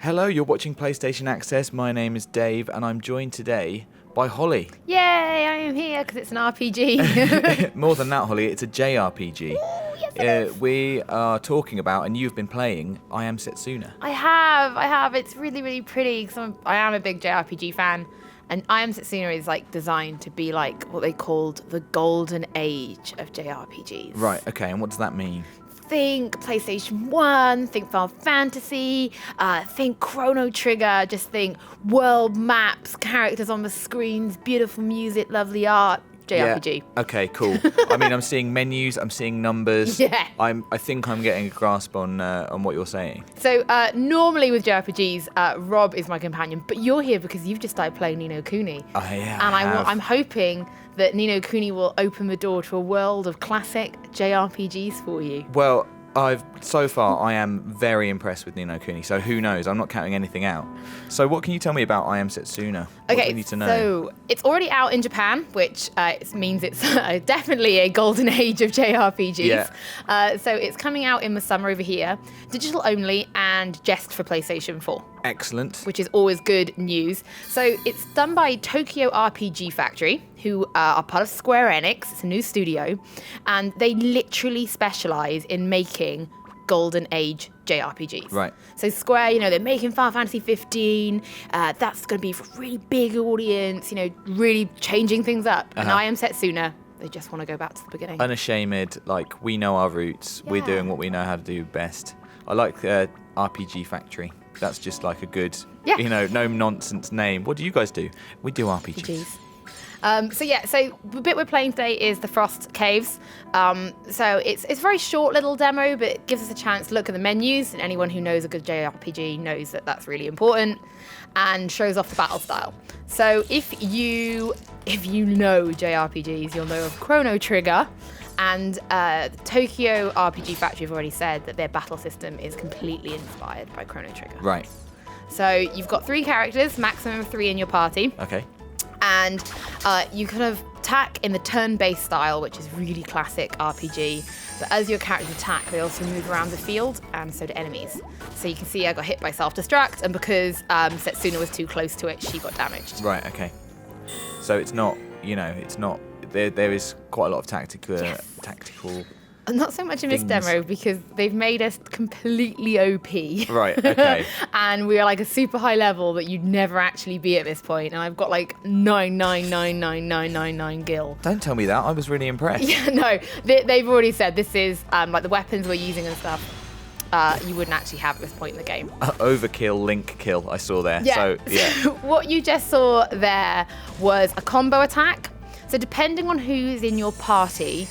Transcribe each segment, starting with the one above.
Hello, you're watching PlayStation Access. My name is Dave, and I'm joined today by Hollie. Yay, I am here because it's an RPG. More than that, Hollie, it's a JRPG. Ooh, yes, it is. We are talking about, and you've been playing, I Am Setsuna. I have. It's really, really pretty because I am a big JRPG fan. And I Am Setsuna is designed to be like what they called the golden age of JRPGs. Right, okay, and what does that mean? Think PlayStation 1, think Final Fantasy, think Chrono Trigger, just think world maps, characters on the screens, beautiful music, lovely art, JRPG. Yeah. Okay, cool. I mean, I'm seeing menus, I'm seeing numbers. Yeah. I think I'm getting a grasp on what you're saying. So normally with JRPGs, Rob is my companion, but you're here because you've just started playing Ni no Kuni. Yeah, And I have. I'm hoping that Ni no Kuni will open the door to a world of classic JRPGs for you. Well, so far I am very impressed with Ni no Kuni, so who knows? I'm not counting anything out. So what can you tell me about I Am Setsuna? What do we need to know? So it's already out in Japan, which means it's definitely a golden age of JRPGs. Yeah. So it's coming out in the summer over here, digital only and just for PlayStation 4. Excellent. Which is always good news. So it's done by Tokyo RPG Factory, who are part of Square Enix. It's a new studio, and they literally specialize in making golden age JRPGs. Right. So Square, they're making Final Fantasy 15. That's going to be for a really big audience, really changing things up. And I Am Setsuna, they just want to go back to the beginning. Unashamed, we know our roots. Yeah. We're doing what we know how to do best. I like RPG Factory. That's just like a good, no nonsense name. What do you guys do? We do RPGs. So the bit we're playing today is the Frost Caves. So it's a very short little demo, but it gives us a chance to look at the menus, and anyone who knows a good JRPG knows that that's really important, and shows off the battle style. So if you know JRPGs, you'll know of Chrono Trigger. And Tokyo RPG Factory have already said that their battle system is completely inspired by Chrono Trigger. Right. So you've got 3 characters, maximum of 3 in your party. Okay. And you kind of attack in the turn-based style, which is really classic RPG. But as your characters attack, they also move around the field, and so do enemies. So you can see I got hit by self-destruct, and because Setsuna was too close to it, she got damaged. Right, okay. So it's not, there is quite a lot of tactical. Not so much in this demo because they've made us completely OP. Right, okay. And we are a super high level that you'd never actually be at this point. And I've got 9999999 gil. Don't tell me that. I was really impressed. Yeah, no. They've already said this is the weapons we're using and stuff. You wouldn't actually have at this point in the game. Overkill, link kill, I saw there. Yeah. So, yeah. What you just saw there was a combo attack. So depending on who's in your party,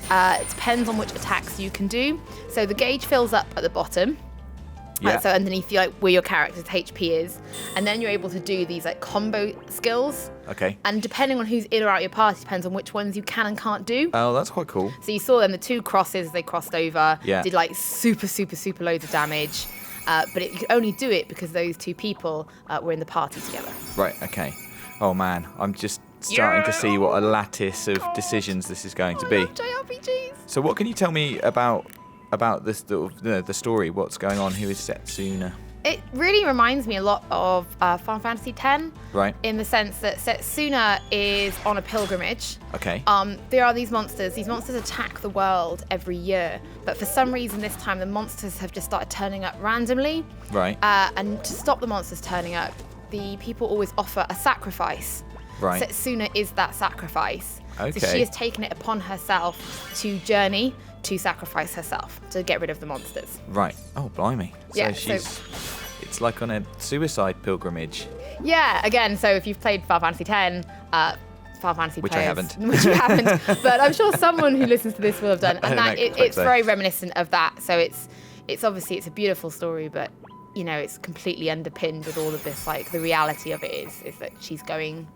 it depends on which attacks you can do. So the gauge fills up at the bottom. Yeah. So underneath you, where your character's HP is. And then you're able to do these combo skills. Okay. And depending on who's in or out your party, depends on which ones you can and can't do. Oh, that's quite cool. So you saw them, the 2 crosses, they crossed over. Yeah. Did super, super, super loads of damage. But you could only do it because those 2 people were in the party together. Right, okay. Oh man, I'm just starting to see what a lattice of decisions this is going to be. I love JRPGs. So what can you tell me about this the story? What's going on? Who is Setsuna? It really reminds me a lot of Final Fantasy X. Right. In the sense that Setsuna is on a pilgrimage. Okay. There are these monsters. These monsters attack the world every year. But for some reason this time the monsters have just started turning up randomly. Right. And to stop the monsters turning up, the people always offer a sacrifice. Right. Setsuna is that sacrifice. Okay. So she has taken it upon herself to journey to sacrifice herself to get rid of the monsters. Right. Oh, blimey. Yeah, It's like on a suicide pilgrimage. Yeah, again, so if you've played Final Fantasy X, Final Fantasy Which players, I haven't. Which you haven't. But I'm sure someone who listens to this will have done. And it's so. very reminiscent of that. So it's obviously it's a beautiful story, but it's completely underpinned with all of this, the reality of it is that she's going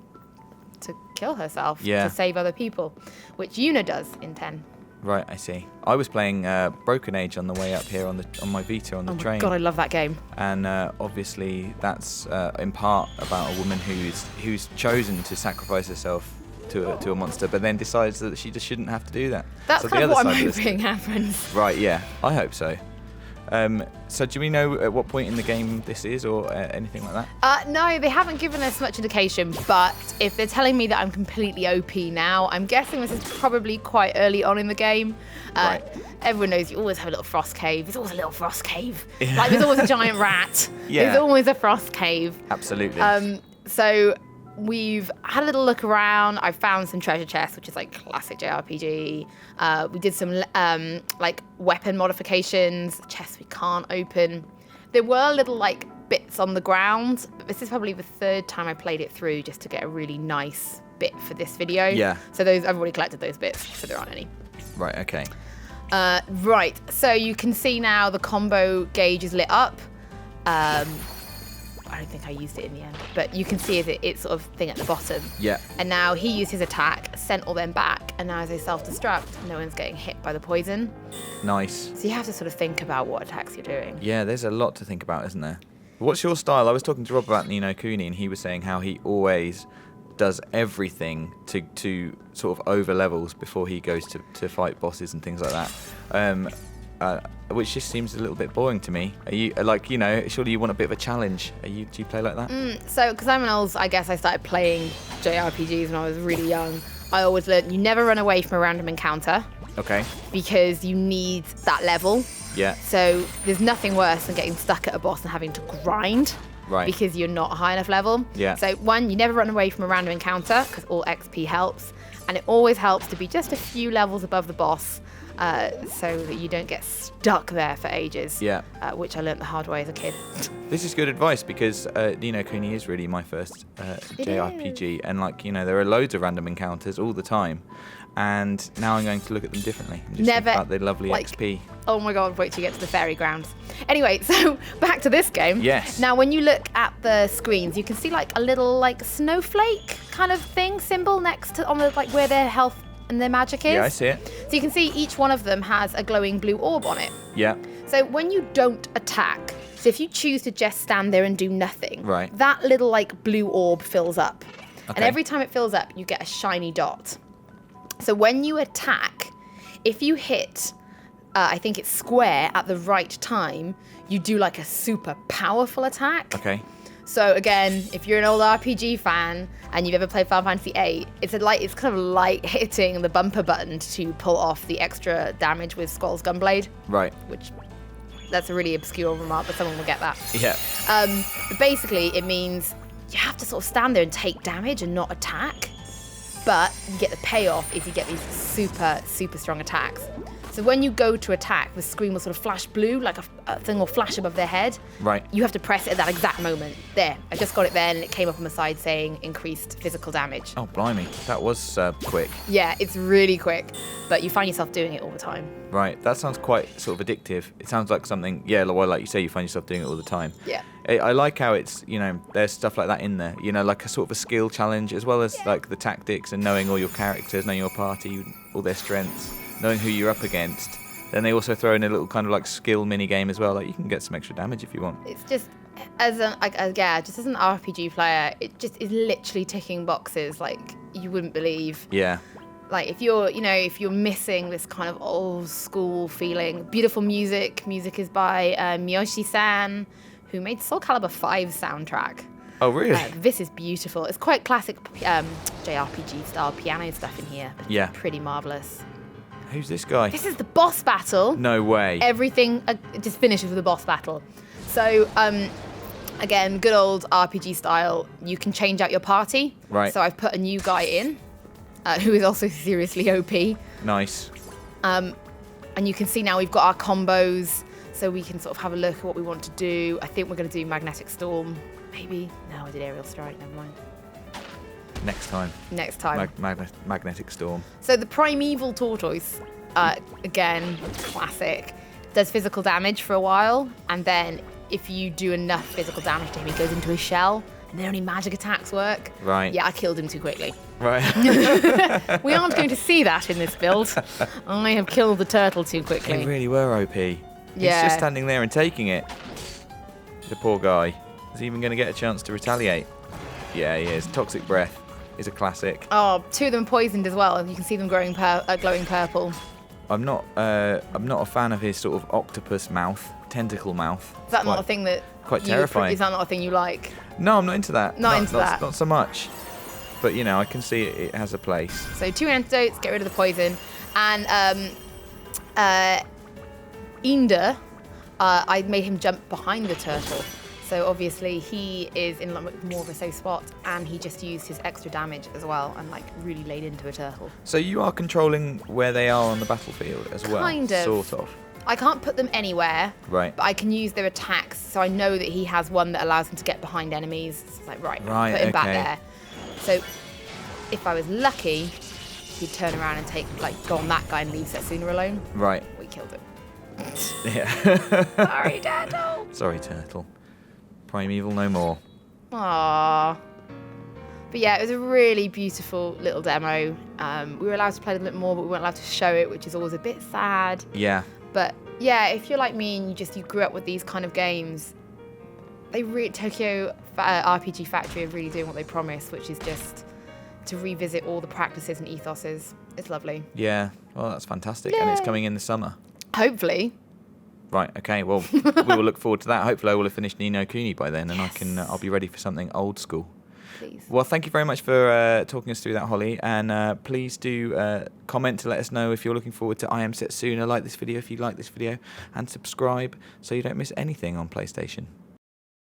to kill herself to save other people, which Yuna does in 10. Right, I see. I was playing Broken Age on the way up here on my Vita on the train. Oh my god, I love that game. And obviously that's in part about a woman who's chosen to sacrifice herself to a monster, but then decides that she just shouldn't have to do that. That's so kind of what I'm hoping happens. Right, yeah, I hope so. So do we know at what point in the game this is, or anything like that? No, they haven't given us much indication, but if they're telling me that I'm completely OP now, I'm guessing this is probably quite early on in the game. Right. Everyone knows you always have a little frost cave. There's always a little frost cave. Like, there's always a giant rat. Yeah. There's always a frost cave. Absolutely. So we've had a little look around. I've found some treasure chests, which is like classic JRPG. We did some like weapon modifications, chests we can't open. There were little like bits on the ground. But this is probably the third time I played it through just to get a really nice bit for this video. Yeah. So those I've already collected those bits, so there aren't any. Right, okay. Right, so you can see now the combo gauge is lit up. I don't think I used it in the end, but you can see it's sort of thing at the bottom. Yeah. And now he used his attack, sent all them back, and now as they self-destruct, no one's getting hit by the poison. Nice. So you have to sort of think about what attacks you're doing. Yeah, there's a lot to think about, isn't there? What's your style? I was talking to Rob about Ni no Kuni, and he was saying how he always does everything to sort of over levels before he goes to fight bosses and things like that. Which just seems a little bit boring to me. Are you like, surely you want a bit of a challenge? Do you play like that? So, because I guess I started playing JRPGs when I was really young. I always learned you never run away from a random encounter. Okay. Because you need that level. Yeah. So there's nothing worse than getting stuck at a boss and having to grind. Right. Because you're not a high enough level. Yeah. So one, you never run away from a random encounter because all XP helps. And it always helps to be just a few levels above the boss so that you don't get stuck there for ages. Yeah. Which I learned the hard way as a kid. This is good advice because Ni no Kuni is really my first JRPG. And there are loads of random encounters all the time. And now I'm going to look at them differently. And just Never, think about the lovely XP. Oh my god, wait till you get to the fairy grounds. Anyway, so back to this game. Yes. Now, when you look at the screens, you can see like a little like snowflake kind of thing, symbol next to on the like where their health and their magic is. Yeah, I see it. So you can see each one of them has a glowing blue orb on it. Yeah. So when you don't attack, so if you choose to just stand there and do nothing, right, that little like blue orb fills up. Okay. And every time it fills up, you get a shiny dot. So when you attack, if you hit, I think it's square at the right time, you do like a super powerful attack. Okay. So again, if you're an old RPG fan and you've ever played Final Fantasy VIII, it's kind of light hitting the bumper button to pull off the extra damage with Squall's Gunblade. Right. Which, that's a really obscure remark, but someone will get that. Yeah. But basically, it means you have to sort of stand there and take damage and not attack. But you get the payoff is you get these super, super strong attacks. So when you go to attack, the screen will sort of flash blue, like a thing will flash above their head. Right. You have to press it at that exact moment. There, I just got it then, and it came up on the side saying increased physical damage. Oh, blimey. That was quick. Yeah, it's really quick, but you find yourself doing it all the time. Right, that sounds quite sort of addictive. It sounds like something, like you say, you find yourself doing it all the time. Yeah. I like how it's, there's stuff like that in there, like a sort of a skill challenge, as well as like the tactics and knowing all your characters, knowing your party, all their strengths, knowing who you're up against. Then they also throw in a little kind of like skill mini game as well. Like you can get some extra damage if you want. It's just just as an RPG player, it just is literally ticking boxes like you wouldn't believe. Yeah. Like if you're missing this kind of old school feeling, beautiful music. Music is by Miyoshi-san, who made Soul Calibur 5 soundtrack. Oh really? This is beautiful. It's quite classic JRPG style piano stuff in here. But yeah. It's pretty marvelous. Who's this guy? This is the boss battle. No way. Everything just finishes with the boss battle. So, again, good old RPG style. You can change out your party. Right. So I've put a new guy in, who is also seriously OP. Nice. And you can see now we've got our combos, so we can sort of have a look at what we want to do. I think we're going to do Magnetic Storm, maybe. No, I did Aerial Strike. Never mind. Next time. Magnetic Storm. So the Primeval Tortoise, again, classic, does physical damage for a while, and then if you do enough physical damage to him, he goes into a shell, and then only magic attacks work. Right. Yeah, I killed him too quickly. Right. We aren't going to see that in this build. I have killed the turtle too quickly. They really were OP. Yeah. He's just standing there and taking it. The poor guy. Is he even going to get a chance to retaliate? Yeah, he is. Toxic Breath is a classic. Oh, two of them poisoned as well. You can see them glowing purple. I'm not a fan of his sort of octopus mouth, tentacle mouth. Is that not a thing that? Quite terrifying. Is that not a thing you like? No, I'm not into that. Not into that. Not so much. But I can see it has a place. So 2 antidotes, get rid of the poison, and Inder, I made him jump behind the turtle. So obviously he is in more of a safe spot, and he just used his extra damage as well, and really laid into a turtle. So you are controlling where they are on the battlefield as well. Kind of. Sort of. I can't put them anywhere, right? But I can use their attacks, so I know that he has one that allows him to get behind enemies. It's like put him back there. So if I was lucky, he'd turn around and go on that guy and leave Setsuna alone. Right. We killed him. Yeah. Sorry, Turtle. Sorry, Turtle. Primeval no more. Aww. But yeah, it was a really beautiful little demo. We were allowed to play a little bit more, but we weren't allowed to show it, which is always a bit sad. Yeah. But yeah, if you're like me and you grew up with these kind of games, Tokyo RPG Factory are really doing what they promised, which is just to revisit all the practices and ethoses. It's lovely. Yeah. Well, that's fantastic. Yay. And it's coming in the summer. Hopefully. Right. Okay. Well, we will look forward to that. Hopefully, I will have finished Ni no Kuni by then, and yes. I'll be ready for something old school. Please. Well, thank you very much for talking us through that, Hollie. And please do comment to let us know if you're looking forward to I Am Setsuna. Like this video if you like this video, and subscribe so you don't miss anything on PlayStation.